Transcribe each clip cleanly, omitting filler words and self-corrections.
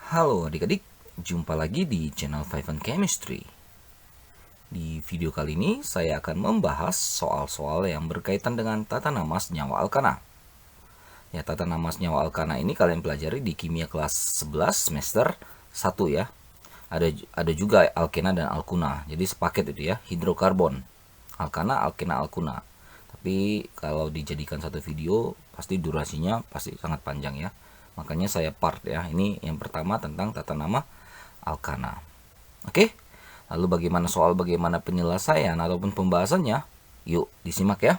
Halo adik-adik, jumpa lagi di channel Five and Chemistry. Di video kali ini saya akan membahas soal-soal yang berkaitan dengan tata nama senyawa alkana. Ya, tata nama senyawa alkana ini kalian pelajari di kimia kelas 11 semester 1 ya. Ada juga alkena dan alkuna. Jadi sepaket itu ya, hidrokarbon. Alkana, alkena, alkuna. Tapi kalau dijadikan satu video pasti durasinya pasti sangat panjang ya. Makanya saya part ya. Ini yang pertama tentang tata nama alkana. Oke. Lalu bagaimana penyelesaian ataupun pembahasannya? Yuk disimak ya.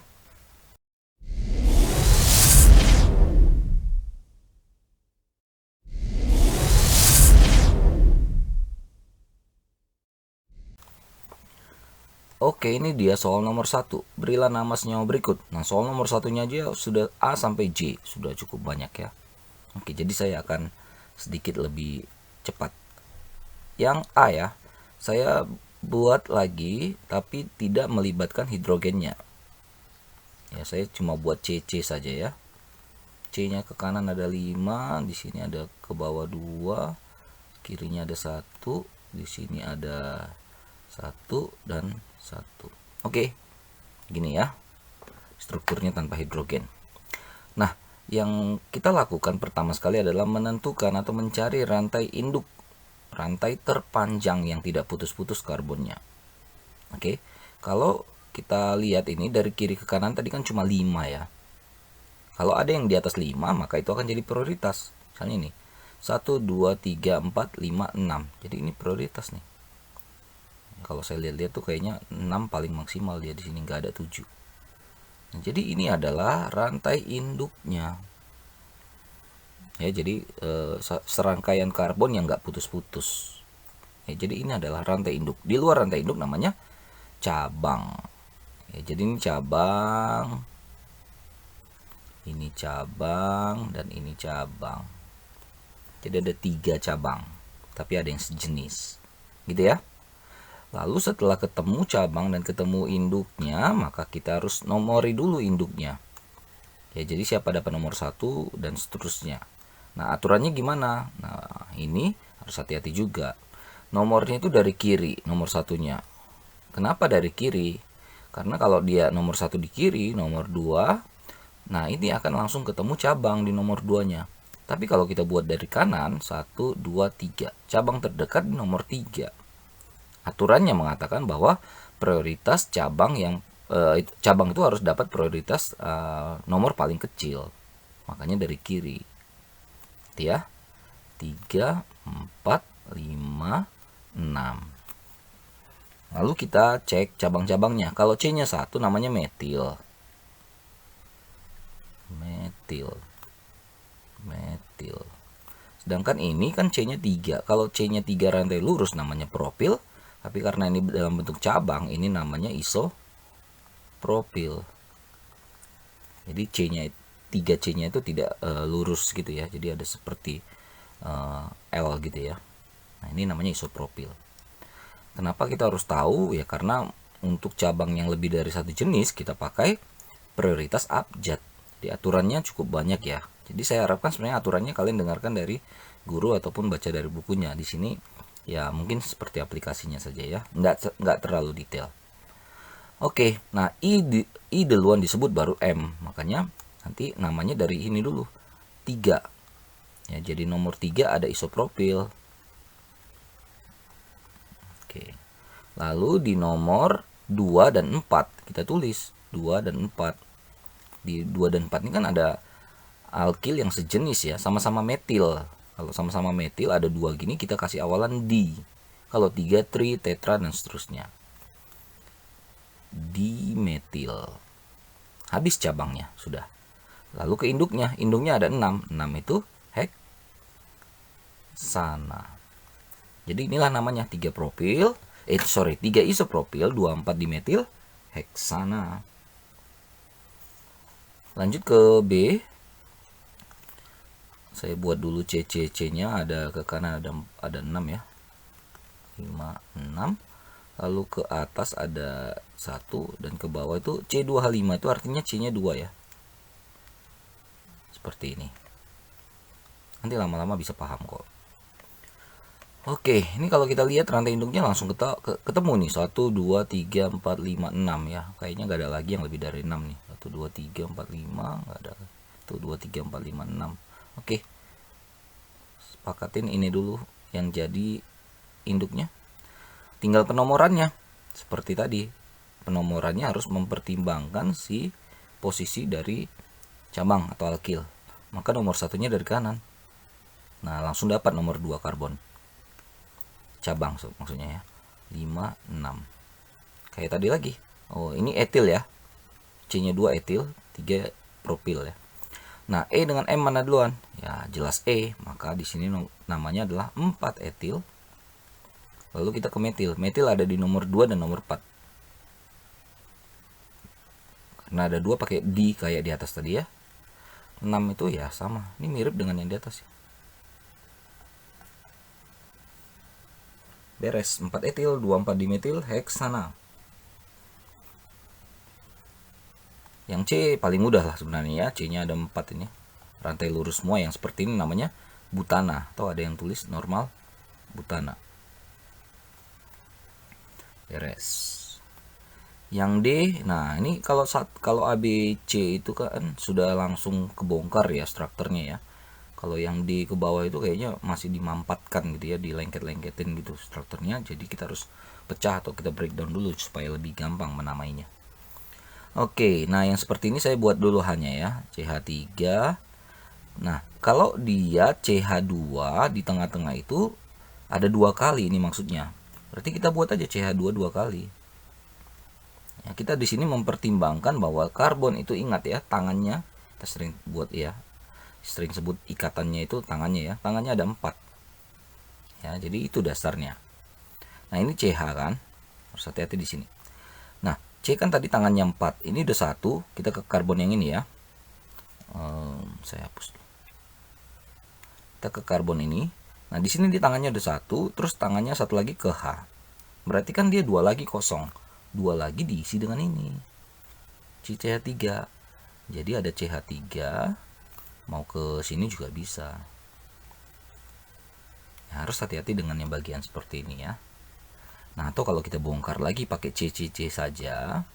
Oke, ini dia soal nomor 1. Berilah nama senyawa berikut. Nah, soal nomor satunya aja sudah A sampai J. Sudah cukup banyak ya. Oke, jadi saya akan sedikit lebih cepat. Yang A ya, saya buat lagi tapi tidak melibatkan hidrogennya. Ya, saya cuma buat CC saja ya. C-nya ke kanan ada 5, di sini ada ke bawah 2, kirinya ada 1, di sini ada 1 dan 1. Oke. Gini ya. Strukturnya tanpa hidrogen. Nah, yang kita lakukan pertama sekali adalah menentukan atau mencari rantai induk, rantai terpanjang yang tidak putus-putus karbonnya. Oke, kalau kita lihat ini dari kiri ke kanan tadi kan cuma 5 ya. Kalau ada yang di atas 5 maka itu akan jadi prioritas. Misalnya ini 1, 2, 3, 4, 5, 6. Jadi ini prioritas nih. Kalau saya lihat-lihat tuh kayaknya 6 paling maksimal dia di sini, nggak ada 7. Nah, jadi ini adalah rantai induknya. Ya, jadi serangkaian karbon yang nggak putus-putus. Ya, jadi ini adalah rantai induk. Di luar rantai induk namanya cabang. Ya, jadi ini cabang, dan ini cabang. Jadi ada 3 cabang, tapi ada yang sejenis, gitu ya. Lalu setelah ketemu cabang dan ketemu induknya, maka kita harus nomori dulu induknya. Ya, jadi siapa dapat nomor 1 dan seterusnya. Nah, aturannya gimana? Nah, ini harus hati-hati juga. Nomornya itu dari kiri, nomor satunya. Kenapa dari kiri? Karena kalau dia nomor 1 di kiri, nomor 2, nah ini akan langsung ketemu cabang di nomor 2-nya. Tapi kalau kita buat dari kanan, 1, 2, 3. Cabang terdekat di nomor 3. Aturannya mengatakan bahwa prioritas cabang itu harus dapat prioritas nomor paling kecil. Makanya dari kiri. Itu ya. 3, 4, 5, 6. Lalu kita cek cabang-cabangnya. Kalau C-nya 1 namanya metil. Sedangkan ini kan C-nya 3. Kalau C-nya 3 rantai lurus namanya propil. Tapi karena ini dalam bentuk cabang, ini namanya isopropil. Jadi C-nya 3C-nya itu tidak lurus gitu ya. Jadi ada seperti L gitu ya. Nah, ini namanya isopropil. Kenapa kita harus tahu? Ya karena untuk cabang yang lebih dari satu jenis kita pakai prioritas abjad. Di aturannya cukup banyak ya. Jadi saya harapkan sebenarnya aturannya kalian dengarkan dari guru ataupun baca dari bukunya. Di sini ya mungkin seperti aplikasinya saja ya. Nggak terlalu detail. Oke, nah I duluan disebut baru M. Makanya nanti namanya dari ini dulu. 3. Ya, jadi nomor 3 ada isopropil. Oke. Lalu di nomor 2 dan 4 kita tulis 2 dan 4. Di 2 dan 4 ini kan ada alkil yang sejenis ya, sama-sama metil. Kalau sama-sama metil ada 2 gini kita kasih awalan di. Kalau 3 tri, tetra dan seterusnya. Dimetil. Habis cabangnya sudah. Lalu ke induknya. Induknya ada 6. 6 itu heksana. Jadi inilah namanya 3 propil, 3 isopropil, 2, 4 dimetil heksana. Lanjut ke B. Saya buat dulu C-nya, ada ke kanan ada 6 ya. 5, 6. Lalu ke atas ada 1 dan ke bawah itu C2H5 itu artinya C-nya 2 ya. Seperti ini. Nanti lama-lama bisa paham kok. Oke, ini kalau kita lihat rantai induknya langsung ketemu nih. 1, 2, 3, 4, 5, 6 ya. Kayaknya nggak ada lagi yang lebih dari 6 nih. 1, 2, 3, 4, 5. Nggak ada. 1, 2, 3, 4, 5, 6. Oke. Sepakatin ini dulu yang jadi induknya. Tinggal penomorannya. Seperti tadi. Penomorannya harus mempertimbangkan si posisi dari cabang atau alkil. Maka nomor satunya dari kanan. Nah, langsung dapat nomor 2 karbon. Cabang maksudnya ya. 5, 6. Kayak tadi lagi. Oh, ini etil ya. C-nya 2 etil, 3 propil ya. Nah, E dengan M mana duluan? Ya, jelas E. Maka di sini namanya adalah 4 etil. Lalu kita ke metil. Metil ada di nomor 2 dan nomor 4. Karena ada 2 pakai D kayak di atas tadi ya. 6 itu ya sama. Ini mirip dengan yang di atas ya. Beres. 4 etil, 24 dimetil heksana. Yang C paling mudah lah sebenarnya ya. C-nya ada 4 ini. Rantai lurus semua yang seperti ini namanya butana. Atau ada yang tulis normal butana. Beres. Yang D, nah ini kalau ABC itu kan sudah langsung kebongkar ya strukturnya ya. Kalau yang D ke bawah itu kayaknya masih dimampatkan gitu ya, dilengket-lengketin gitu strukturnya. Jadi kita harus pecah atau kita breakdown dulu supaya lebih gampang menamainya. Oke, nah yang seperti ini saya buat dulu hanya ya, CH3. Nah, kalau dia CH2 di tengah-tengah itu ada 2 kali ini maksudnya. Berarti kita buat aja CH2 2 kali. Ya, kita di sini mempertimbangkan bahwa karbon itu ingat ya, tangannya kita sering buat ya. Sering sebut ikatannya itu tangannya ya. Tangannya ada 4. Ya, jadi itu dasarnya. Nah, ini CH kan. Harus hati-hati di sini. Nah, C kan tadi tangannya 4. Ini udah 1, kita ke karbon yang ini ya. Saya hapus dulu. Kita ke karbon ini. Nah, di sini di tangannya udah 1, terus tangannya 1 lagi ke H. Berarti kan dia 2 lagi kosong. 2 lagi diisi dengan ini. CH3. Jadi ada CH3 mau ke sini juga bisa. Ya, harus hati-hati dengan yang bagian seperti ini ya. Nah, atau kalau kita bongkar lagi pakai CCC saja.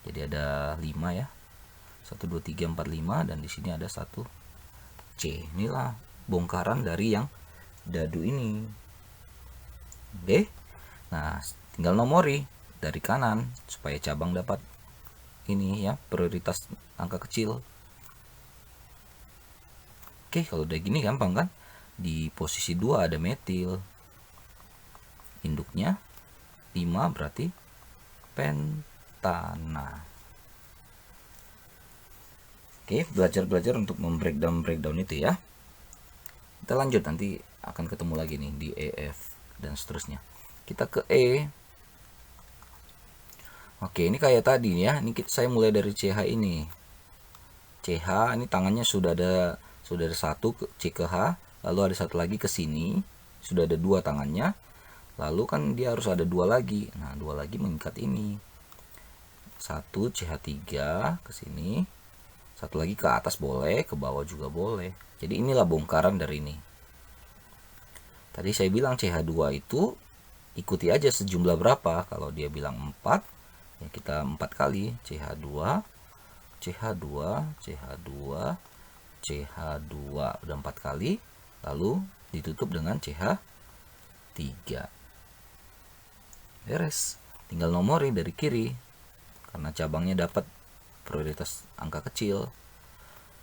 Jadi ada 5 ya. 1 2 3 4 5 dan di sini ada 1 C. Inilah bongkaran dari yang dadu ini. Oke. Nah, tinggal nomori dari kanan supaya cabang dapat ini ya, prioritas angka kecil. Oke, kalau udah gini gampang kan? Di posisi 2 ada metil. Induknya 5 berarti pentana. Oke, belajar-belajar untuk breakdown itu ya. Kita lanjut, nanti akan ketemu lagi nih di EF dan seterusnya. Kita ke E. Oke, ini kayak tadi ya. Ini saya mulai dari CH ini. CH ini tangannya sudah ada 1 C ke H, lalu ada 1 lagi ke sini, sudah ada 2 tangannya. Lalu kan dia harus ada 2 lagi. Nah, 2 lagi mengikat ini. 1 CH3 ke sini. 1 lagi ke atas boleh, ke bawah juga boleh. Jadi inilah bongkaran dari ini. Tadi saya bilang CH2 itu ikuti aja sejumlah berapa. Kalau dia bilang 4, ya kita 4 kali. CH2, CH2, CH2, CH2 udah 4 kali, lalu ditutup dengan CH3. Beres. Tinggal nomori dari kiri. Karena cabangnya dapat prioritas angka kecil.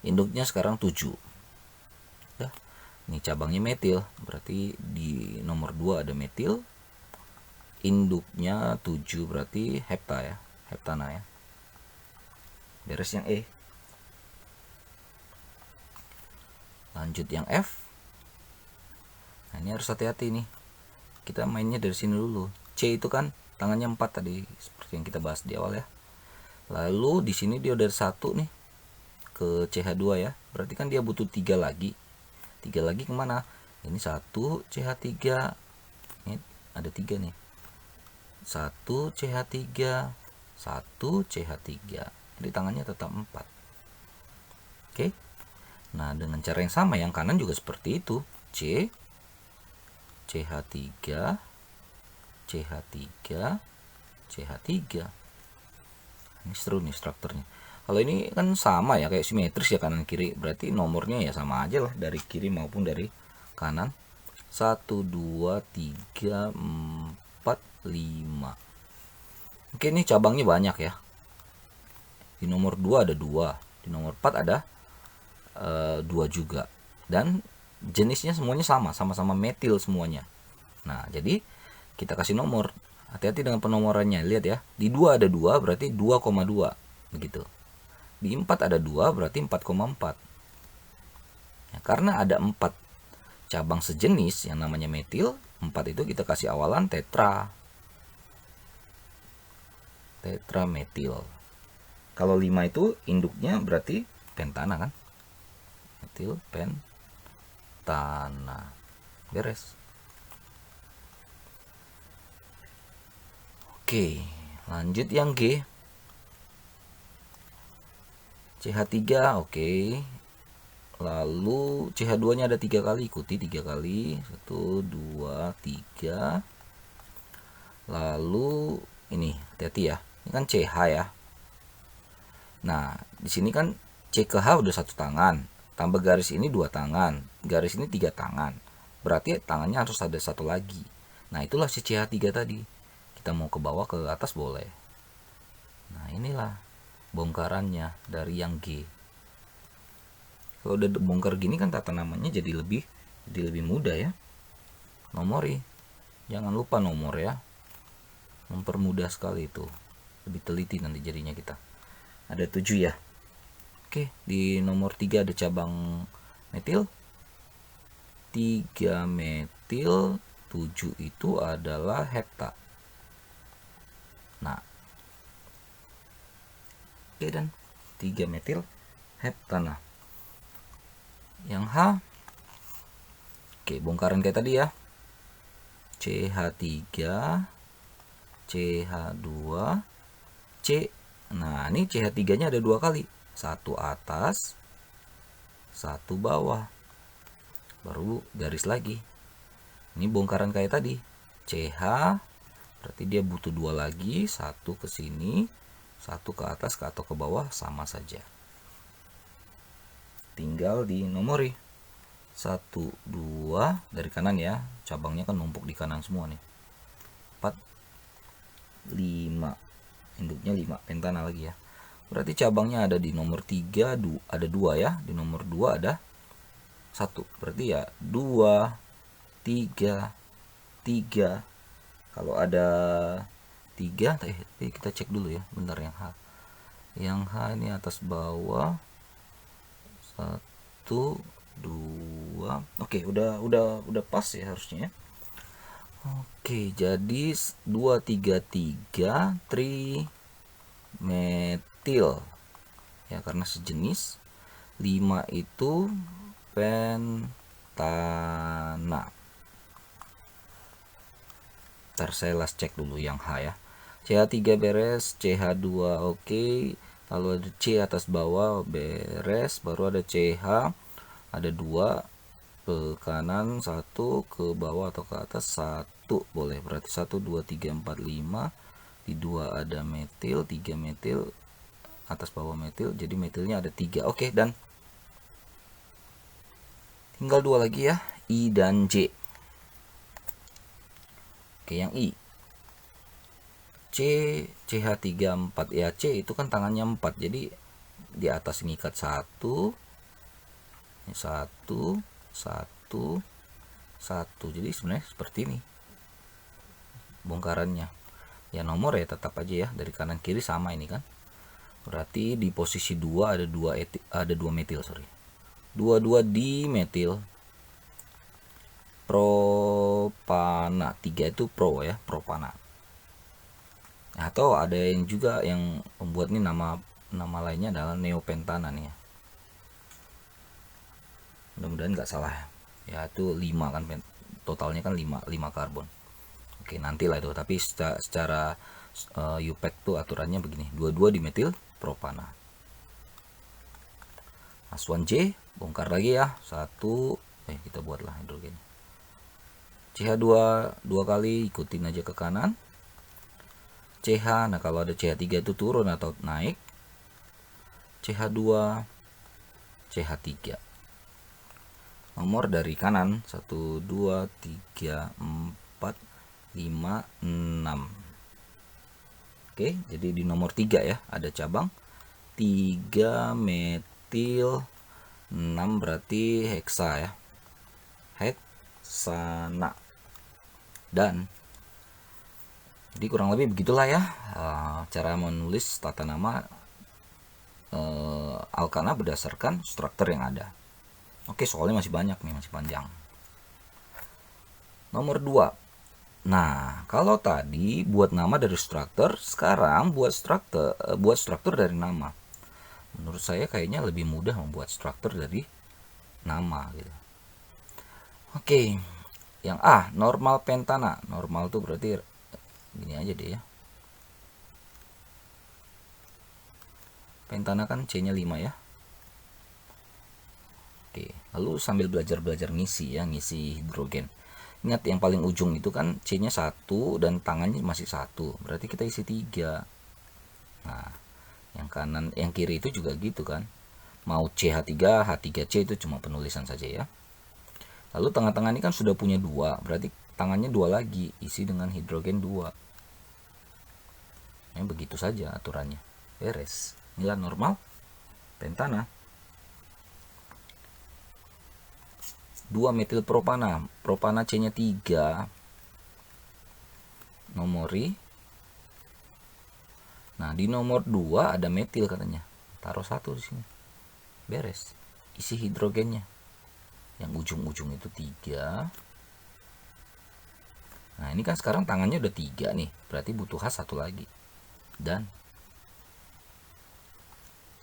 Induknya sekarang 7. Ya. Ini cabangnya metil, berarti di nomor 2 ada metil. Induknya 7 berarti hepta ya, heptana ya. Beres yang E. Lanjut yang F. Nah, ini harus hati-hati nih. Kita mainnya dari sini dulu. C itu kan tangannya 4 tadi, seperti yang kita bahas di awal ya. Lalu di sini dia udah 1 nih ke CH2 ya. Berarti kan dia butuh 3 lagi. 3 lagi kemana? Ini 1 CH3. Ini ada 3 nih. 1 CH3, 1 CH3. Jadi tangannya tetap 4. Oke. Nah, dengan cara yang sama yang kanan juga seperti itu. C CH3, CH3, CH3. Ini seru nih strukturnya. Kalau ini kan sama ya, kayak simetris ya kanan kiri, berarti nomornya ya sama aja lah dari kiri maupun dari kanan. 1 2 3 4 5. Oke, ini cabangnya banyak ya. Di nomor 2 ada 2, di nomor 4 ada 2 juga, dan jenisnya semuanya sama-sama metil semuanya. Nah, jadi kita kasih nomor. Hati-hati dengan penomorannya. Lihat ya, di 2 ada 2 berarti 2,2 begitu. Di 4 ada 2 berarti 4,4. Ya, karena ada 4 cabang sejenis yang namanya metil, 4 itu kita kasih awalan tetrametil. Kalau 5 itu induknya berarti pentana kan? Metil pentana. Beres. Oke, lanjut yang G. CH3, oke. Lalu CH2 nya ada 3 kali, ikuti 3 kali. 1 2 3. Lalu ini hati-hati ya. Ini kan CH ya. Nah, di sini kan C ke H udah 1 tangan. Tambah garis ini 2 tangan. Garis ini 3 tangan. Berarti tangannya harus ada 1 lagi. Nah, itulah si CH3 tadi. Kita mau ke bawah ke atas boleh. Nah, inilah bongkarannya dari yang G. Kalau udah bongkar gini kan tata namanya jadi lebih mudah ya. Nomori, jangan lupa nomor ya, mempermudah sekali itu, lebih teliti nanti jadinya kita. Ada 7 ya. Oke, di nomor 3 ada cabang metil, 3 metil, 7 itu adalah hepta. Nah, oke, dan 3 metil heptana. Yang H, oke, bongkaran kayak tadi ya. CH3, CH2, C. Nah, ini CH3 nya ada 2 kali, 1 atas, 1 bawah, baru garis lagi. Ini bongkaran kayak tadi, CH berarti dia butuh 2 lagi, 1 ke sini, 1 ke atas atau ke bawah, sama saja. Tinggal di nomori 1 2 dari kanan ya, cabangnya kan numpuk di kanan semua nih. 4 5, induknya 5, pentana lagi ya. Berarti cabangnya ada di nomor 3, ada 2 ya. Di nomor 2 ada 1, berarti ya 2 3 3. Kalau ada 3, kita cek dulu ya, bentar. Yang H, ini atas bawah 1 2. Oke, udah pas ya harusnya ya. Oke, jadi 2 3 3 trimetil ya, karena sejenis. 5 itu pentana. Ntar saya last cek dulu yang H ya. CH3 beres, CH2 oke. Lalu ada C atas bawah beres, baru ada CH, ada 2 ke kanan, 1 ke bawah atau ke atas, 1 boleh. Berarti 1 2 3 4 5. Di 2 ada metil, 3 metil, atas bawah metil, jadi metilnya ada 3. Oke, dan tinggal 2 lagi ya, I dan J. Oke, yang I, CH3 4 ya. C itu kan tangannya 4, jadi di atas ini ikat 1 1 1 1. Jadi sebenarnya seperti ini bongkarannya ya. Nomor ya tetap aja ya, dari kanan kiri sama ini kan. Berarti di posisi 2 ada 2 metil, sorry. 2 di metil propana. 3 itu pro ya, propana. Atau ada yang juga yang membuat ini nama lainnya adalah neopentana nih ya. Mudah-mudahan nggak salah ya. Itu 5 kan, totalnya kan 5 karbon. Oke, nantilah itu, tapi secara UPEC tuh aturannya begini, 2 di metil propana. Asuan J bongkar lagi ya. 1, kita buatlah hidrogen. CH2 dua kali, ikutin aja ke kanan. CH, nah kalau ada CH3 itu turun atau naik. CH2, CH3. Nomor dari kanan 1, 2, 3, 4, 5, 6. Oke, jadi di nomor 3 ya, ada cabang 3 metil 6 berarti heksa ya. Heksana. Dan jadi kurang lebih begitulah ya cara menulis tata nama alkana berdasarkan struktur yang ada. Oke, soalnya masih banyak nih, masih panjang. Nomor 2. Nah, kalau tadi buat nama dari struktur, sekarang buat struktur dari nama. Menurut saya kayaknya lebih mudah membuat struktur dari nama gitu. Oke, yang A, normal pentana. Normal tuh berarti gini aja deh ya. Pentana kan C-nya 5 ya. Oke, lalu sambil belajar-belajar ngisi ya, ngisi hidrogen. Ingat yang paling ujung itu kan C-nya 1 dan tangannya masih 1. Berarti kita isi 3. Nah, yang kanan, yang kiri itu juga gitu kan. Mau CH3, H3C itu cuma penulisan saja ya. Lalu tengah-tengah ini kan sudah punya 2, berarti tangannya 2 lagi, isi dengan hidrogen 2. Ya, begitu saja aturannya. Beres. Inilah normal pentana. 2 metil propana. Propana C-nya 3. Nomori. Nah, di nomor 2 ada metil katanya. Taruh 1 di sini. Beres. Isi hidrogennya. Yang ujung-ujung itu 3. Nah, ini kan sekarang tangannya udah 3 nih. Berarti butuh H 1 lagi. Dan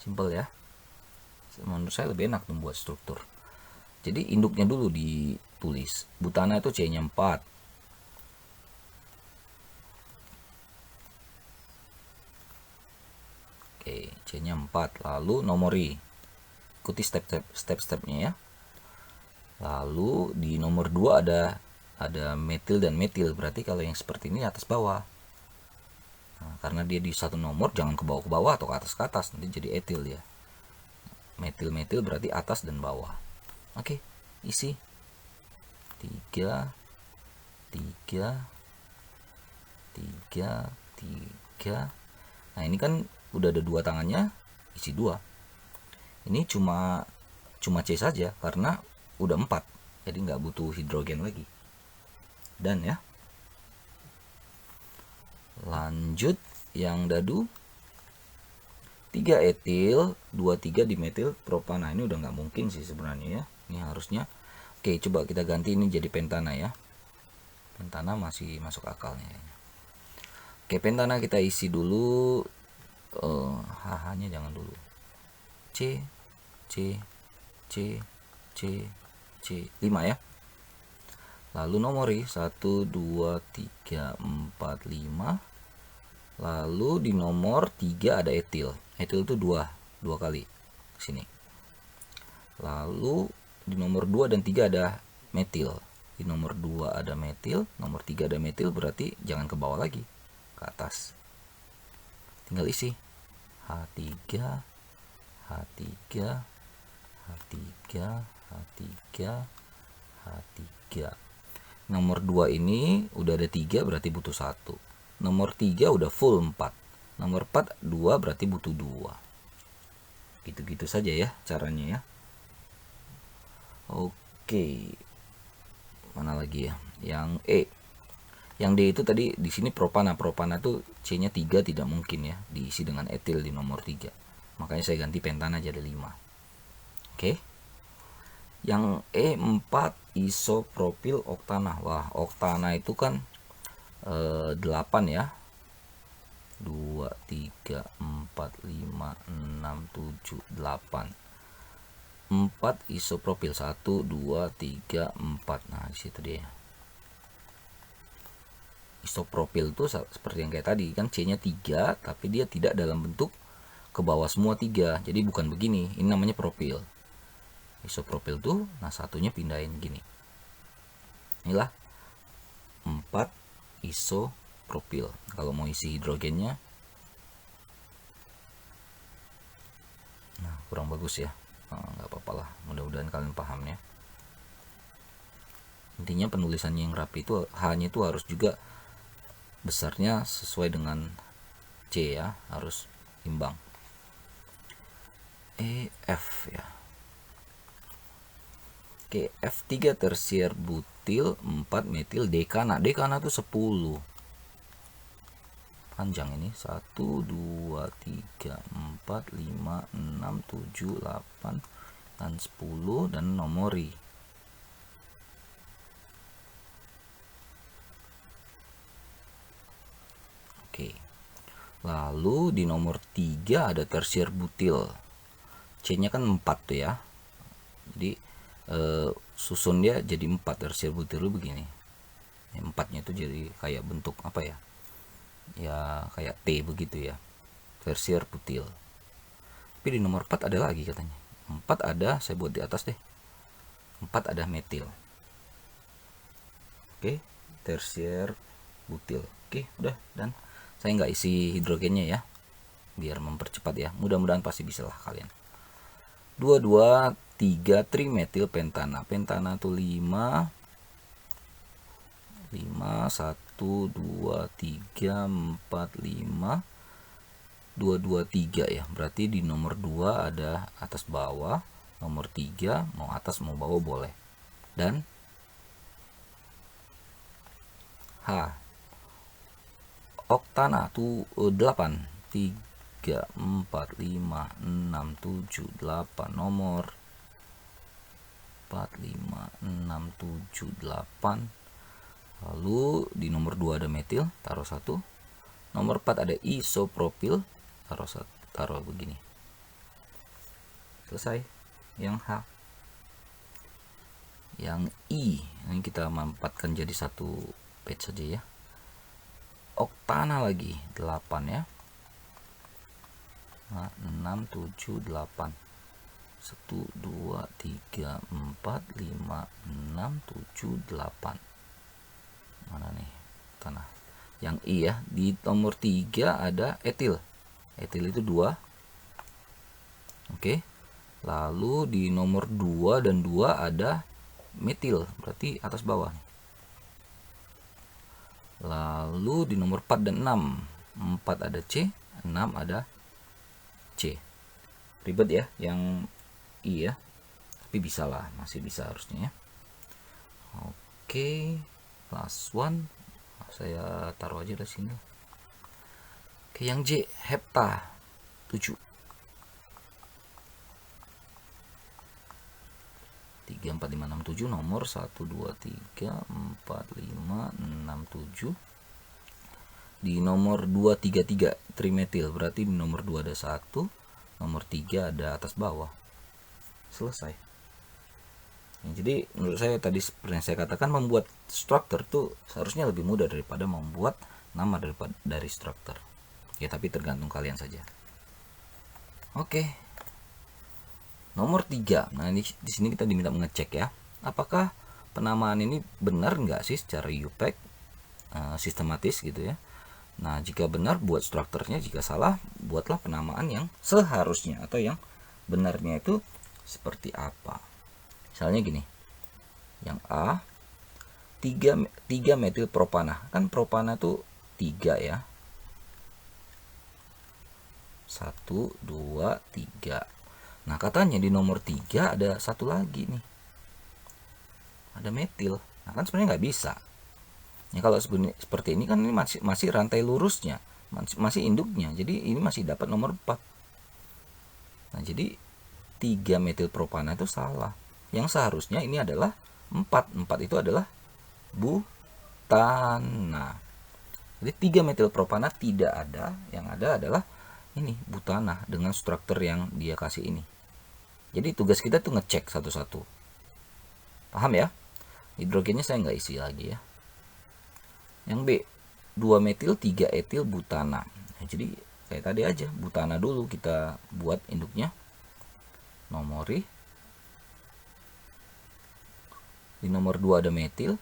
simple ya. Menurut saya lebih enak membuat struktur. Jadi induknya dulu ditulis. Butana itu C-nya 4. Oke, C-nya 4. Lalu nomori. Ikuti step-stepnya ya. Lalu di nomor 2 ada metil dan metil. Berarti kalau yang seperti ini atas bawah. Nah, karena dia di satu nomor, jangan ke bawah atau ke atas, nanti jadi etil ya. Metil berarti atas dan bawah. Oke, isi 3 3 3 3. Nah, ini kan udah ada 2 tangannya, isi 2. Ini cuma C saja karena udah 4, jadi nggak butuh hidrogen lagi. Dan ya, lanjut yang dadu 3 etil 23 dimetil propana. Ini udah nggak mungkin sih sebenarnya ya, ini harusnya. Oke, coba kita ganti ini jadi pentana ya. Pentana masih masuk akalnya. Oke, pentana kita isi dulu. H-nya jangan dulu. C 5 ya. Lalu nomori 1, 2, 3, 4, 5. Lalu di nomor 3 ada etil. Etil itu 2 kali sini. Lalu di nomor 2 dan 3 ada metil. Di nomor 2 ada metil, nomor 3 ada metil, berarti jangan ke bawah lagi, ke atas. Tinggal isi H3, H3, H3, H3, H3. Nomor 2 ini udah ada 3, berarti butuh 1. Nomor 3 udah full 4. Nomor 4 2, berarti butuh 2. Gitu-gitu saja ya caranya ya. Oke. Mana lagi ya? Yang E. Yang D itu tadi di sini propana. Propana tuh C-nya 3 tidak mungkin ya diisi dengan etil di nomor 3. Makanya saya ganti pentana jadi 5. Oke. Yang E4 isopropil oktana. Wah, oktana itu kan 8 ya. 2, 3, 4, 5, 6, 7, 8. 4 isopropil. 1, 2, 3, 4. Nah, di situ dia. Isopropil itu seperti yang kayak tadi kan, C-nya 3 tapi dia tidak dalam bentuk ke bawah semua 3. Jadi bukan begini. Ini namanya propil. Isopropil tuh, nah satunya pindahin gini. Inilah 4 isopropil. Kalau mau isi hidrogennya, nah kurang bagus ya, nggak apa-apa lah, mudah-mudahan kalian paham ya. Intinya penulisannya yang rapi itu H-nya itu harus juga besarnya sesuai dengan C ya, harus imbang. F ya. Oke, F3 tersier butil 4 metil dekana. Dekana tuh 10. Panjang ini. 1 2 3 4 5 6 7 8 dan 10 dan nomori. Oke. Lalu di nomor 3 ada tersier butil. C-nya kan 4 tuh ya. Jadi susun dia jadi 4 tersier butil begini. 4-nya itu jadi kayak bentuk apa ya? Ya kayak T begitu ya. Tersier butil. Tapi di nomor 4 ada lagi katanya. 4 ada, saya buat di atas deh. 4 ada metil. Oke, tersier butil. Oke, udah, dan saya nggak isi hidrogennya ya, biar mempercepat ya. Mudah-mudahan pasti bisa lah kalian. 2 2 3 trimetil pentana. Pentana tuh 5 1 2 3 4 5 2 2 3 ya. Berarti di nomor 2 ada atas bawah, nomor 3 mau atas mau bawah boleh. Dan H oktana tuh 8 3 4 5 6 7 8 nomor 4 5 6 7 8. Lalu di nomor 2 ada metil, taruh 1. Nomor 4 ada isopropil, taruh begini. Selesai. Yang H. Yang I, ini kita mampatkan jadi satu page saja ya. Oktana lagi 8 ya. Nah, 6 7 8 1 2 3 4 5 6 7 8. Mana nih tanah? Yang I ya. Di nomor 3 ada etil. Etil itu 2. Oke. Lalu di nomor 2 dan 2 ada metil, berarti atas bawah nih. Lalu di nomor 4 dan 6, 4 ada C, 6 ada C. Ribet ya yang I ya, tapi bisa lah, masih bisa harusnya ya. Oke, last one saya taruh aja di sini. Oke, yang J hepta 7. 3 4 5 6 7 nomor 1 2 3 4 5 6 7. Di nomor 233 trimetil, berarti di nomor 2 ada 1, nomor 3 ada atas bawah. Selesai. Ya, jadi menurut saya tadi seperti yang saya katakan, membuat struktur tuh seharusnya lebih mudah daripada membuat nama dari struktur. Ya tapi tergantung kalian saja. Oke. Nomor 3. Nah, di sini kita diminta mengecek ya. Apakah penamaan ini benar nggak sih secara UPAC sistematis gitu ya. Nah, jika benar buat strukturnya, jika salah buatlah penamaan yang seharusnya atau yang benarnya itu seperti apa. Misalnya gini. Yang A 3 metil propana. Kan propana tuh 3 ya. 1 2 3. Nah, katanya di nomor 3 ada satu lagi nih. Ada metil. Nah, kan sebenarnya nggak bisa. Ya kalau seperti ini kan ini masih rantai lurusnya, masih induknya. Jadi ini masih dapat nomor 4. Nah, jadi 3 metil propana itu salah. Yang seharusnya ini adalah 4. 4 itu adalah butana. Jadi 3 metil propana tidak ada, yang ada adalah ini butana dengan struktur yang dia kasih ini. Jadi tugas kita tuh ngecek satu-satu. Paham ya? Hidrogennya saya nggak isi lagi ya. Yang B 2 metil 3 etil butana. Nah, jadi kayak tadi aja, butana dulu kita buat induknya. Nomori. Di nomor 2 ada metil.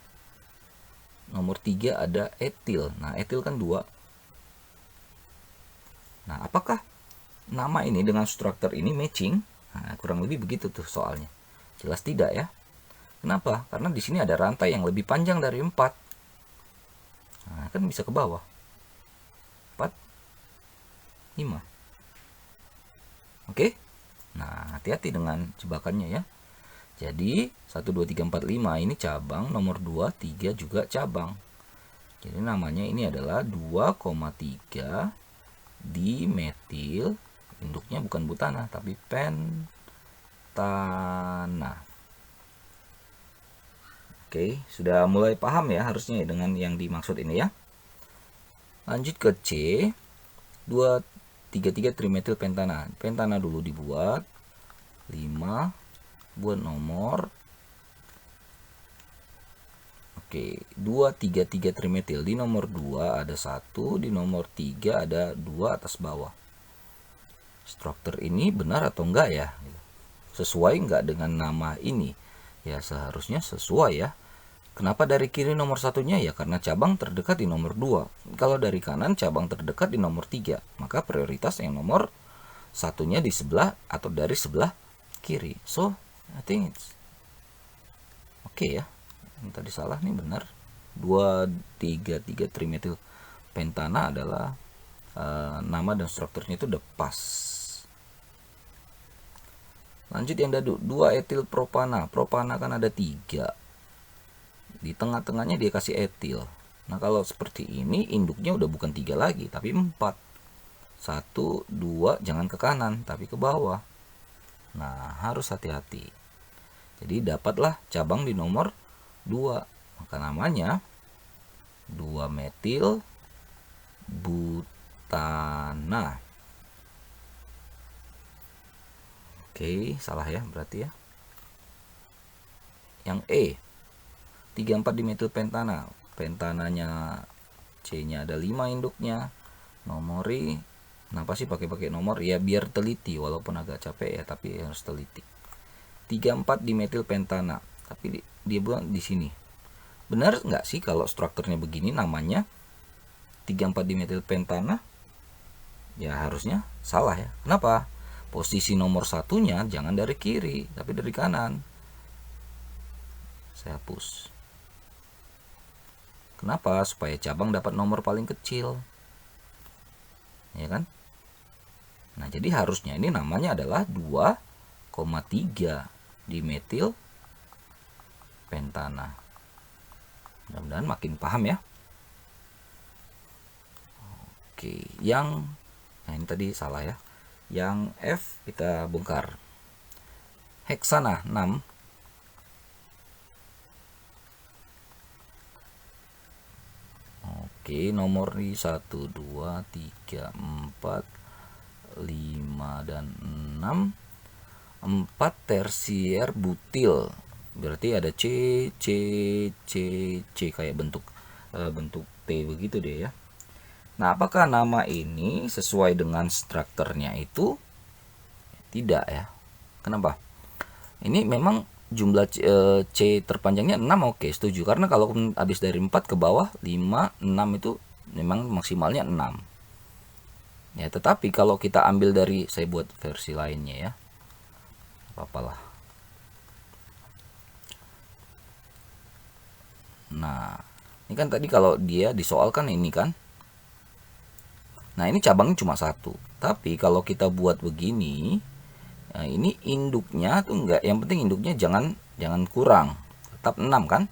nomor 3 ada etil. Nah, etil kan 2. Nah, apakah nama ini dengan struktur ini matching? Nah, kurang lebih begitu tuh soalnya. Jelas tidak ya. Kenapa? Karena di sini ada rantai yang lebih panjang dari 4. Nah, kan bisa ke bawah. 4, 5. Oke? Nah, hati-hati dengan jebakannya ya. Jadi 1, 2, 3, 4, 5 ini cabang, nomor 2, 3 juga cabang. Jadi namanya ini adalah 2,3 dimetil, induknya bukan butana tapi pentana. Oke, sudah mulai paham ya harusnya dengan yang dimaksud ini ya. Lanjut ke C, 2,3,3 trimetil pentana. Pentana dulu dibuat, 5, buat nomor. Oke, 2,3,3 trimetil. Di nomor 2 ada 1, di nomor 3 ada 2 atas bawah. Struktur ini benar atau enggak ya? Sesuai enggak dengan nama ini? Ya seharusnya sesuai ya. Kenapa dari kiri nomor satunya? Ya karena cabang terdekat di nomor 2. Kalau dari kanan cabang terdekat di nomor 3. Maka prioritas yang nomor satunya di sebelah atau dari sebelah kiri. So, I think it's okay ya. Ini tadi salah nih, benar. 2,3,3 trimetil pentana adalah nama dan strukturnya itu udah pas. Lanjut yang dadu, 2 etil propana. Propana kan ada 3. Di tengah-tengahnya dia kasih etil. Nah, kalau seperti ini induknya udah bukan 3 lagi, tapi 4. 1, 2, jangan ke kanan, tapi ke bawah. Nah, harus hati-hati. Jadi dapatlah cabang di nomor 2. Maka namanya 2 metil butana. Oke, salah ya berarti ya. Yang E, 3,4 dimetil pentana. Pentananya C-nya ada 5 induknya. Nomori, kenapa sih pakai nomor? Ya biar teliti, walaupun agak capek ya, tapi harus teliti. 3,4 dimetil pentana. Tapi dia bilang di sini. Benar nggak sih kalau strukturnya begini namanya 3,4 dimetil pentana? Ya harusnya salah ya. Kenapa? Posisi nomor satunya jangan dari kiri, tapi dari kanan. Saya hapus. Kenapa? Supaya cabang dapat nomor paling kecil. Ya kan? Nah, jadi harusnya ini namanya adalah 2,3 dimetil pentana. Mudah-mudahan makin paham ya. Oke, nah ini tadi salah ya. Yang F kita bongkar. Heksana 6. Oke, nomor 1, 2, 3, 4, 5 dan 6. 4 tersier butil. Berarti ada C, C, C, C kayak bentuk T begitu deh ya. Nah, apakah nama ini sesuai dengan strukturnya itu? Tidak ya. Kenapa? Ini memang jumlah C terpanjangnya 6, oke, setuju. Karena kalau habis dari 4 ke bawah 5, 6 itu memang maksimalnya 6. Ya, tetapi kalau kita ambil dari, saya buat versi lainnya ya. Apalah. Nah, ini kan tadi kalau dia disoalkan ini kan. Nah, ini cabangnya cuma 1. Tapi kalau kita buat begini, nah ini induknya tuh enggak, yang penting induknya jangan kurang. Tetap 6 kan?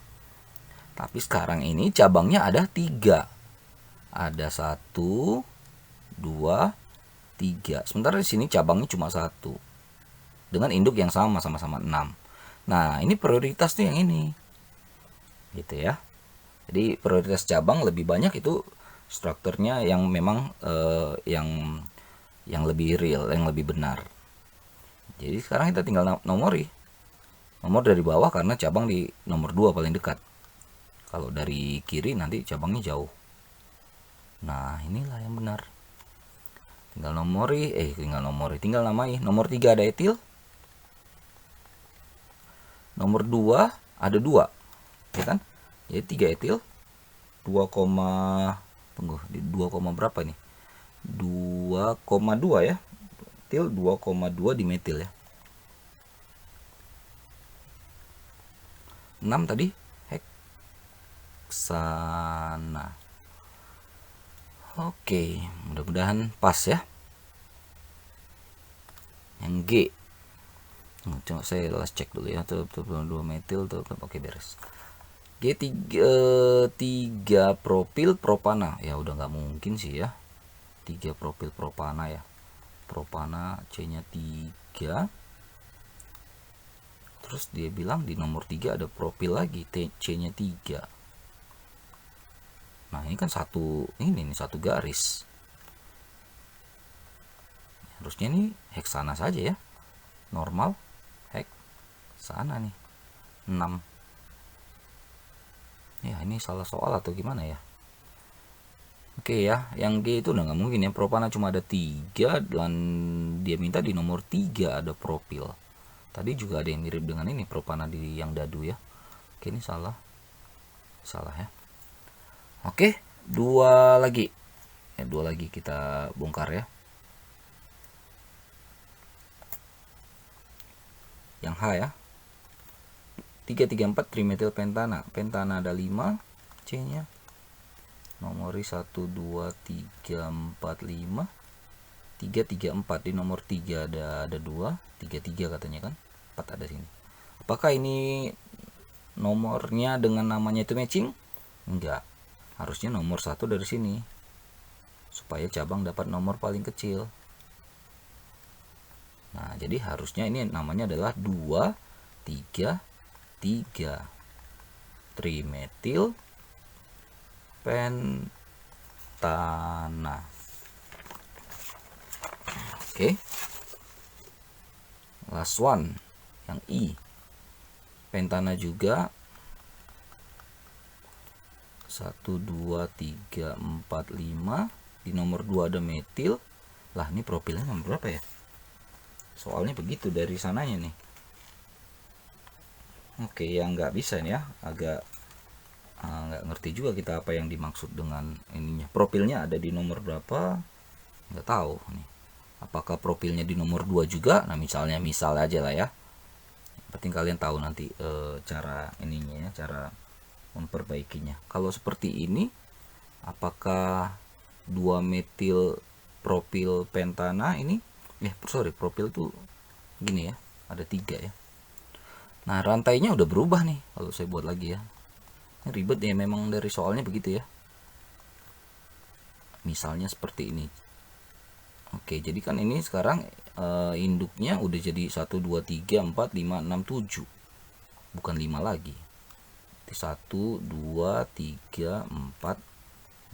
Tapi sekarang ini cabangnya ada 3. Ada 1, 2, 3. Sementara di sini cabangnya cuma 1. Dengan induk yang sama-sama 6. Nah, ini prioritas tuh yang ini. Gitu ya. Jadi prioritas cabang lebih banyak itu strukturnya yang memang yang lebih real, yang lebih benar. Jadi sekarang kita tinggal nomori. Nomor dari bawah karena cabang di nomor 2 paling dekat. Kalau dari kiri nanti cabangnya jauh. Nah, inilah yang benar. Tinggal namai. Nomor 3 ada etil. Nomor 2 ada 2. Ya kan? Jadi 3 etil. 2, tunggu di 2, berapa ini? 2,2 ya. Metil 2,2 di metil ya. 6 tadi heksana. Oke, mudah-mudahan pas ya. Yang G, coba saya last cek dulu ya, tuh 2 metil tuh, oke beres. G3 propil propana ya, udah nggak mungkin sih ya. 3 propil propana ya, propana C-nya 3, terus dia bilang di nomor 3 ada propil lagi C-nya 3. Nah ini kan satu garis, harusnya ini heksana saja ya, normal heksana nih 6 ya. Ini salah soal atau gimana ya? Oke ya, yang G itu udah nggak mungkin ya, propana cuma ada 3 dan dia minta di nomor 3 ada propil. Tadi juga ada yang mirip dengan ini, propana di yang dadu ya. Oke, ini salah ya. Oke, 2 lagi kita bongkar ya. Yang H ya, 3,3,4 trimetil pentana. Pentana ada 5, C-nya nomori 1, 2, 3, 4, 5, 3, 3, 4. Di nomor 3 ada 2, 3, 3 katanya kan, 4 ada sini. Apakah ini nomornya dengan namanya itu matching? Enggak, harusnya nomor 1 dari sini supaya cabang dapat nomor paling kecil. Nah, jadi harusnya ini namanya adalah 2, 3, 3 trimetil pentana. Oke. Last one, yang I. Pentana juga 1, 2, 3, 4, 5. Di nomor 2 ada metil. Lah, ini propilnya nomor berapa ya? Soalnya begitu dari sananya nih. Oke, yang nggak bisa nih ya, agak nggak ngerti juga kita apa yang dimaksud dengan ininya. Propilnya ada di nomor berapa? Nggak tahu nih. Apakah propilnya di nomor 2 juga? Nah, misal aja lah ya. Penting kalian tahu nanti cara ininya ya, cara memperbaikinya. Kalau seperti ini, apakah 2 metil propil pentana ini propil tuh gini ya, ada 3 ya. Nah, rantainya udah berubah nih kalau saya buat lagi ya. Ini ribet ya, memang dari soalnya begitu ya. Misalnya seperti ini. Oke, jadi kan ini sekarang induknya udah jadi 1, 2, 3, 4, 5, 6, 7. Bukan 5 lagi. 1, 2, 3, 4,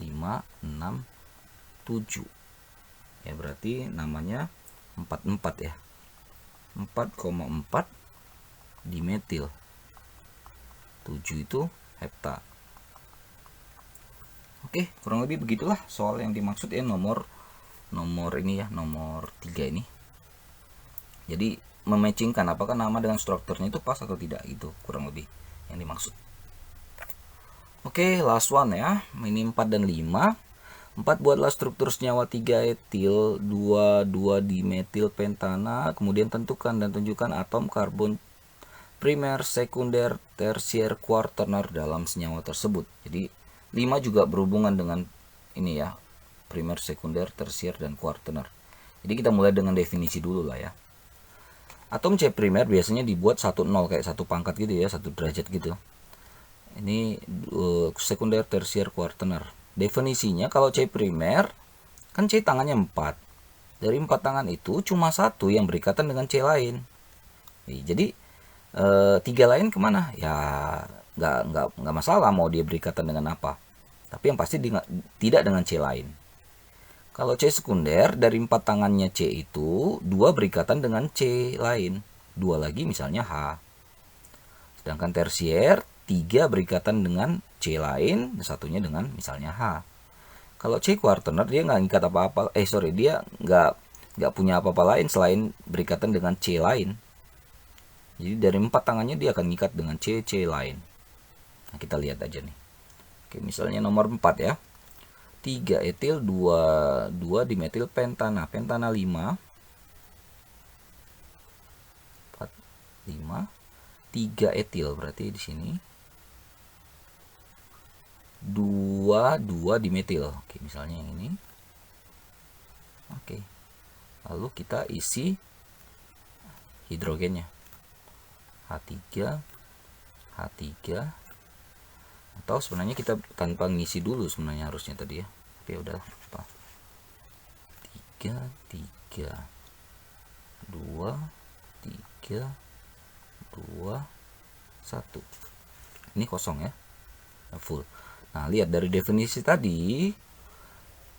5, 6, 7. Ya, berarti namanya 44 ya. 4,4 dimetil. 7 itu hepta. Oke, kurang lebih begitulah soal yang dimaksud ya, nomor ini ya, nomor 3 ini. Jadi mematchingkan apakah nama dengan strukturnya itu pas atau tidak, itu kurang lebih yang dimaksud. Oke, last one ya. Ini 4 dan 5. 4, buatlah struktur senyawa 3 etil 2 dimetil pentana, kemudian tentukan dan tunjukkan atom karbon primer, sekunder, tersier, kuartener dalam senyawa tersebut. Jadi 5 juga berhubungan dengan ini ya, primer, sekunder, tersier, dan kuartener. Jadi kita mulai dengan definisi dulu lah ya. Atom C primer biasanya dibuat 1,0 kayak 1 pangkat gitu ya, 1 derajat gitu. Ini sekunder, tersier, kuartener. Definisinya kalau C primer kan C tangannya 4. Dari 4 tangan itu cuma 1 yang berikatan dengan C lain. Jadi 3 lain kemana? Ya nggak masalah mau dia berikatan dengan apa. Tapi yang pasti tidak dengan C lain. Kalau C sekunder dari 4 tangannya C itu 2 berikatan dengan C lain. 2 lagi misalnya H. Sedangkan tersier 3 berikatan dengan C lain, satunya dengan misalnya H. Kalau C kuartener dia nggak ngikat apa-apa, dia nggak punya apa-apa lain selain berikatan dengan C lain. Jadi dari 4 tangannya dia akan ngikat dengan C lain. Nah, kita lihat aja nih. Oke, misalnya nomor 4 ya. 3 etil 2 dimetil pentana. Pentana 5. 4 5 3 etil berarti di sini 2 dimetil. Oke, misalnya yang ini. Oke. Lalu kita isi hidrogennya. H3 H3, atau sebenarnya kita tanpa ngisi dulu sebenarnya harusnya tadi ya. Oke, udah apa? 3 3 2 3 2 1. Ini kosong ya. Full. Nah, lihat dari definisi tadi,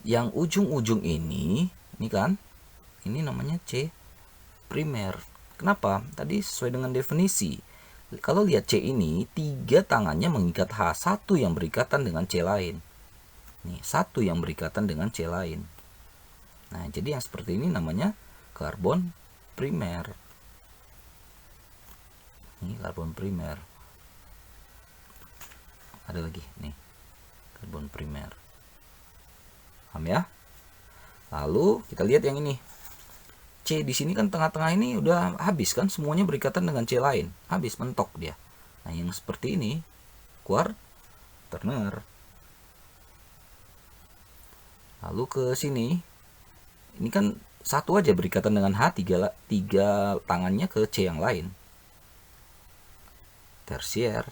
yang ujung-ujung ini kan, ini namanya C primer. Kenapa? Tadi sesuai dengan definisi. Kalau lihat C ini, 3 tangannya mengikat H, 1 yang berikatan dengan C lain. Nih, 1 yang berikatan dengan C lain. Nah, jadi yang seperti ini namanya karbon primer. Ini karbon primer. Ada lagi nih, karbon primer. Paham ya? Lalu kita lihat yang ini. C di sini kan tengah-tengah ini udah habis kan, semuanya berikatan dengan C lain. Habis, mentok dia. Nah, yang seperti ini quaterner. Lalu ke sini. Ini kan satu aja berikatan dengan H, tiga tangannya ke C yang lain. Tersier.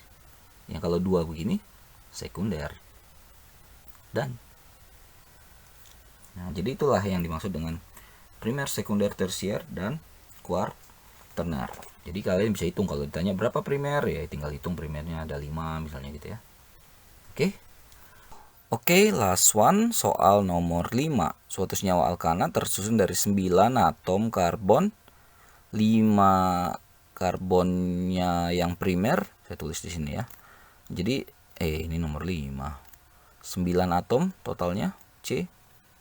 Yang kalau 2 begini sekunder. Dan nah, jadi itulah yang dimaksud dengan primer, sekunder, tersier, dan quaterner. Jadi kalian bisa hitung kalau ditanya berapa primer, ya tinggal hitung primernya ada 5 misalnya gitu ya. Oke, last one, soal nomor 5. Suatu senyawa alkana tersusun dari 9 atom karbon, 5 karbonnya yang primer, saya tulis di sini ya. Jadi ini nomor 5. 9 atom totalnya C.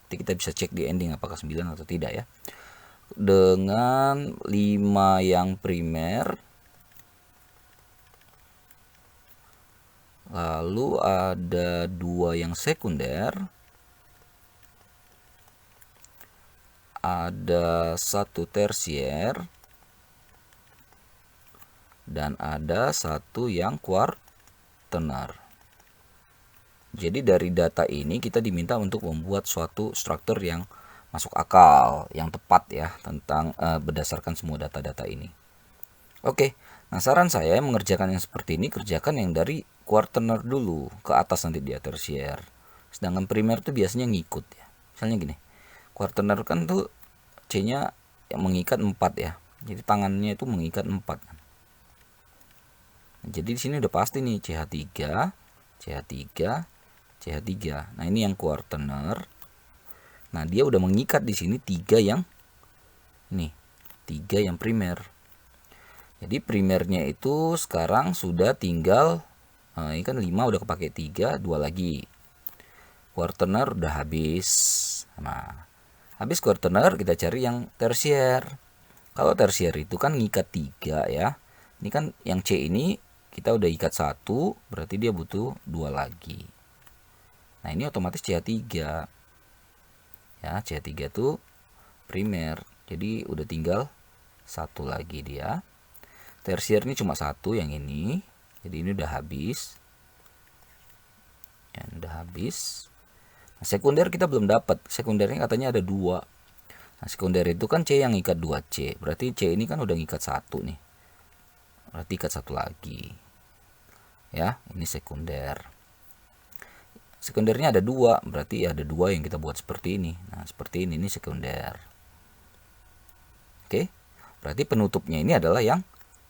Nanti kita bisa cek di ending apakah 9 atau tidak ya. Dengan 5 yang primer, lalu ada 2 yang sekunder, ada 1 tersier, dan ada 1 yang quaterner. Jadi dari data ini kita diminta untuk membuat suatu struktur yang masuk akal, yang tepat ya, tentang berdasarkan semua data-data ini. Oke, nah saran saya mengerjakan yang seperti ini, kerjakan yang dari quaterner dulu ke atas, nanti dia tersier. Sedangkan primer tuh biasanya ngikut ya. Misalnya gini, quaterner kan tuh C-nya yang mengikat 4 ya. Jadi tangannya itu mengikat 4 kan. Nah, jadi di sini udah pasti nih CH3, CH3, CH3. Nah, ini yang quaterner. Nah, dia udah mengikat di sini 3 yang nih, 3 yang primer. Jadi primernya itu sekarang sudah tinggal ini kan 5 udah kepake 3, 2 lagi. Quaterner udah habis. Nah, habis quaterner kita cari yang tersier. Kalau tersier itu kan ngikat 3 ya. Ini kan yang C ini kita udah ikat 1, berarti dia butuh 2 lagi. Nah, ini otomatis CH3. Ya, CH3 itu primer. Jadi udah tinggal 1 lagi dia. Tersier ini cuma 1 yang ini. Jadi ini udah habis. Ya, udah habis. Nah, sekunder kita belum dapat. Sekundernya katanya ada 2. Nah, sekunder itu kan C yang ikat 2C. Berarti C ini kan udah ngikat 1 nih. Berarti ikat 1 lagi. Ya, ini sekunder. Sekundernya ada 2, berarti ada 2 yang kita buat seperti ini. Nah, seperti ini sekunder. Oke. Berarti penutupnya ini adalah yang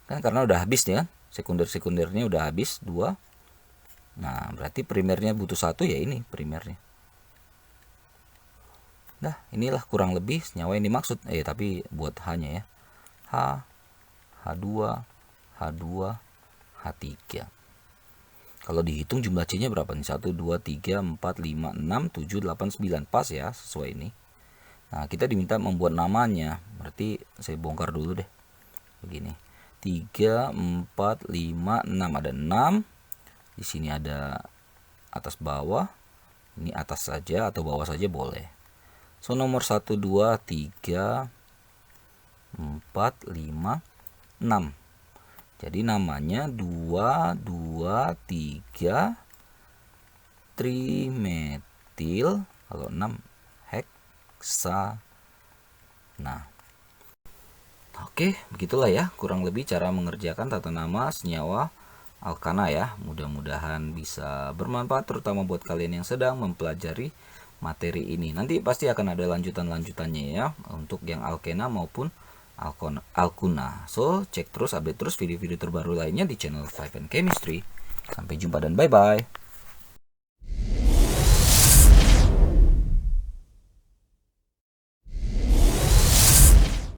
kan karena udah habis ya. Sekunder-sekundernya udah habis 2. Nah, berarti primernya butuh 1 ya, ini primernya. Nah, inilah kurang lebih senyawa yang dimaksud. Tapi buat H-nya ya. H, H2, H2, H3. Kalau dihitung jumlah C-nya berapa nih? 1, 2, 3, 4, 5, 6, 7, 8, 9. Pas ya, sesuai ini. Nah, kita diminta membuat namanya. Berarti saya bongkar dulu deh. Begini. 3, 4, 5, 6. Ada 6. Di sini ada atas bawah, ini atas saja atau bawah saja boleh. So nomor 1, 2, 3, 4, 5, 6. Jadi namanya 2, 2, 3 trimetil, kalau 6 heksa. Nah, oke, begitulah ya kurang lebih cara mengerjakan tata nama senyawa alkana ya. Mudah-mudahan bisa bermanfaat terutama buat kalian yang sedang mempelajari materi ini. Nanti pasti akan ada lanjutan-lanjutannya ya untuk yang alkena maupun alkuna. So, cek terus, update terus video-video terbaru lainnya di channel 5 and Chemistry. Sampai jumpa dan bye-bye.